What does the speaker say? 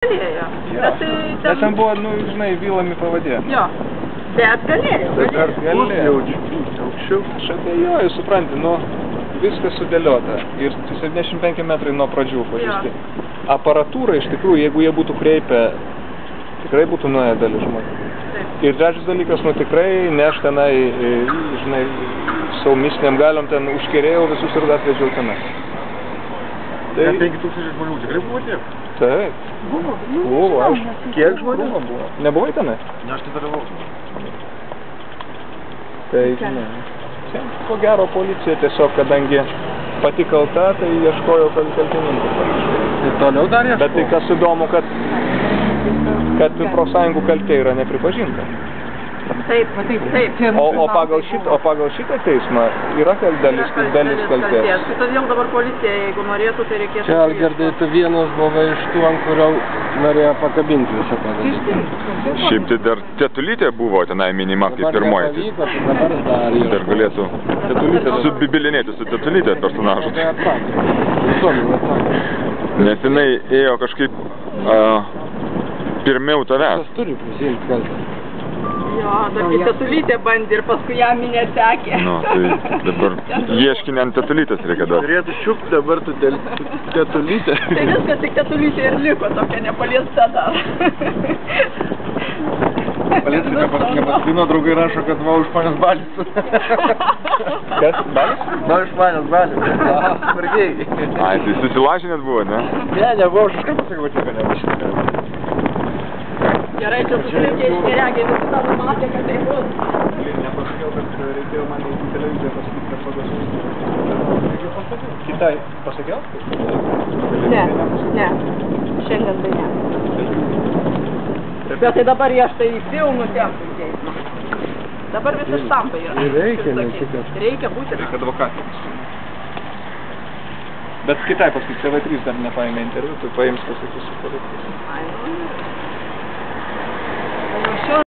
Galėjo. Jo. Nes ten buvo, nu, žinai, vylami pavadė. Jo. Bet galėjo. Galėjo. Aukščiau. Aš abejoju, supranti, nu, viskas sudėliota. Ir 75 metrai nuo pradžių pažįsti. Aparatūra, iš tikrųjų, jeigu jie būtų kreipę, tikrai būtų nuėję dalis žmonių. Ir trečias dalykas, nu, tikrai neš tenai, žinai, savo misiniam galiom ten užkerėjau visus ir atvežiau tenai. Tai 5000 žmonių tikrai buvo tiek? Taip. Buvo, aš. Kiek žmonių buvo? Nebuvai tenai? Ne, aš tai dalyvau. Tai, žinai, ko gero policija tiesiog, kadangi pati kalta, tai ieškojo kaltininkų. Tai toliau dar ieškojo? Bet tai kas įdomu, kad profsąjungų kaltė yra nepripažinta. Taip. O pagal šitą teismą yra dalis kaltės. Todėl dabar policija, jeigu norėtų, tai reikėtų... Čia, Algirdai, tu vienas buvai iš tų, ant kurio norėjo pakabinti visą tą dalyką. Šiaip tai dar Tetulytė buvo tenai minima kaip pirmoji. Dar galėtų subibilinėti su Tetulytė personažu. Nes jinai ėjo kažkaip pirmiau tavęs. Tas turi prisimti kaltę. Jo, dar Tetulytė bandė ir paskui ją minė sekė. Nu, tai dabar ieškinį ant Tetulytės reikia duoti. Turėtų šiupt dabar tu Tetulytę. Tai viskas tik Tetulytė ir liko, tokia nepaliesta dar. Paliesti nepaskino, draugai rašo, kad va už manęs balis. Kas? Balis? Va už manęs balis. Smarkiai. Ai, tai susilažinėt buvo, ne? Ne, nebuvo, aš kažkaip pasakau, čia nepašinė. Gerai, čia susireikė iš neregiai, visi tavo matė, kad tai bus. Nepasakiau, kad reikėjo man į televiziją pasakyti, kad pagasiu. Kitai pasakiau? Ne. Šiandien tai ne. Bet tai dabar aš tai pilnu tempu į teismą. Dabar visi štampai yra. Reikia, ne kitas. Reikia būti. Reikia advokatės. Bet kitai paskui TV3 dar nepaėmė interviu, tu paims pasakysiu. Ai, nu.